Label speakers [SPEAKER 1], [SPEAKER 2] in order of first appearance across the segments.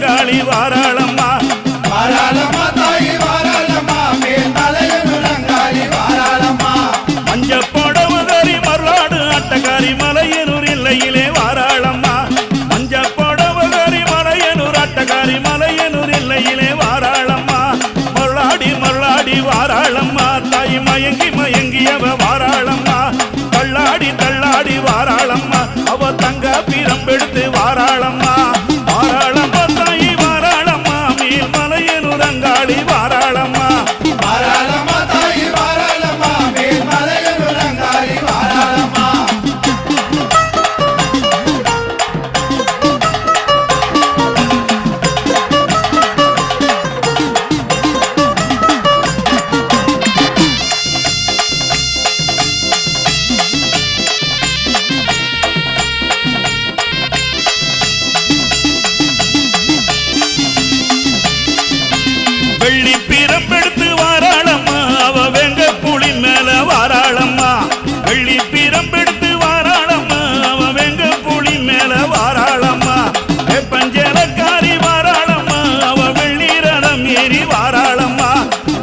[SPEAKER 1] அங்காளி வாராளம்மா
[SPEAKER 2] வாராளம்மா தாயி வாராளம்மா மேல் மலையனூர் அங்காளி வாராளம்மா
[SPEAKER 1] மஞ்ச புடவகாரி மருளாடு ஆட்டக்காரி மலையனூர் இல்லையிலே வாராளம்மா மஞ்ச புடவகாரி மலையனூர் ஆட்டக்காரி மலையனூர் இல்லையிலே வாராளம்மா மருளாடி மருளாடி வாராளம்மா தாய் மயங்கி மயங்கி அவ வாராளம்மா தள்ளாடி தள்ளாடி வாராளம்மா அவ தங்க பிரம்பெடுத்து வாராளம்மா வாராளம்மா தாய் வாராளம்மா மேல் மலையனூர் அங்காளி வாராளம்மா
[SPEAKER 2] வாராளம்மா தாயி வாராளம்மா மேல் மலையனூர் அங்காளி வாராளம்மா
[SPEAKER 1] வெள்ளி பிரம்பெடுத்து வாராளம்மா அவ வெங்க புலி மேல வாராளம்மா வெள்ளி பிரம்பெடுத்து வாராளம்மா அவ வெங்க புலி மேல வாராளம்மா பஞ்சலக்காரி வாராளம்மா அவ வெள்ளி ரதம் ஏறி வாராளம்மா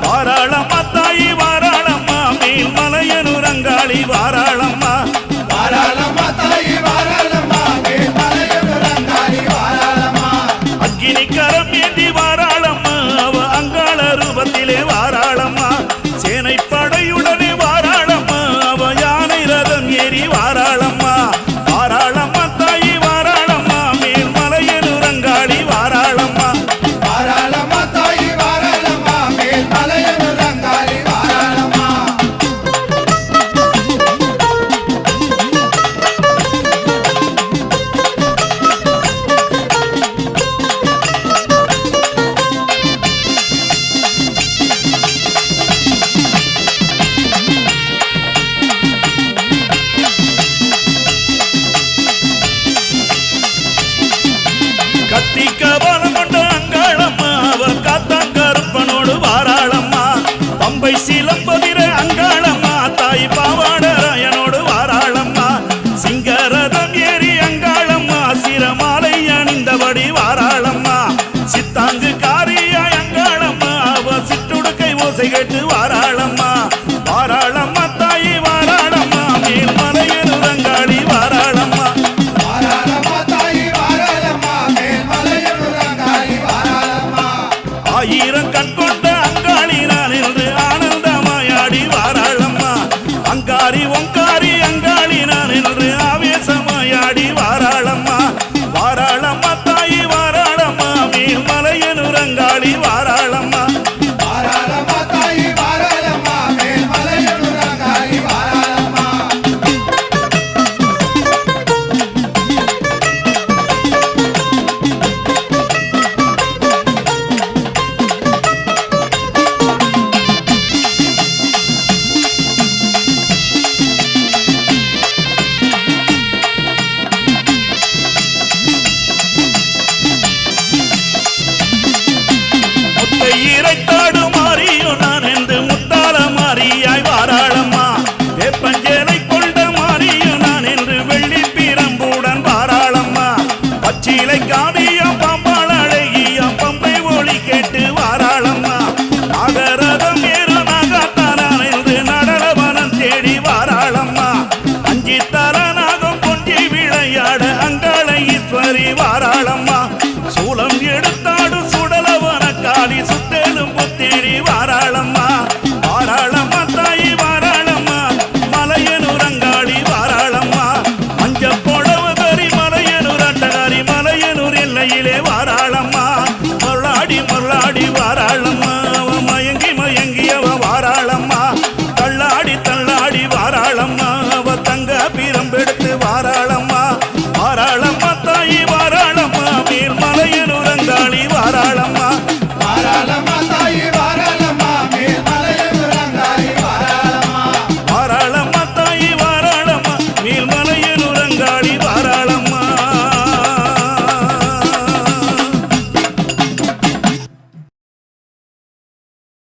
[SPEAKER 1] வாராளம்மா தாயி வாராளம்மா மேல் மலையனூர் அங்காளி வாராளம்மா
[SPEAKER 2] வாராளம்மா தாயி வாராளம்மா மேல் மலையனூர் அங்காளி வாராளம்மா
[SPEAKER 1] அக்கினி கரம் ஏந்தி வாராளம்மா அவ அங்காள ரூபத்திலே வாராளம்மா சேனை படையுடனே வாராளம்மா அவ யானை ரதம் ஏறி வாராளம்மா வாராளம்மா தாயி வாராளம்மா மேல் மலையனூர் அங்காளி வாராளம்மா
[SPEAKER 2] வாராளம்மா தாயி வாராளம்மா மேல் மலையனூர் அங்காளி வாராளம்மா
[SPEAKER 1] கத்தி கபாலம் கொண்ட அங்காளம்மா அவ காத்தாங்கருப்பனோடு வாராளம்மா பம்பை சிலம்பதிர அங்காளம்மா தாய் பாவாடராயனோடு வாராளம்மா சிங்கரதம் ஏறி அங்காளம்மா சிரமாலை அணிந்தபடி வாராளம்மா சித்தாங்கு காரியாய் அங்காளம்மா அவ சிற்றுடுக்கை ஓசை கேட்டு வாராளம்மா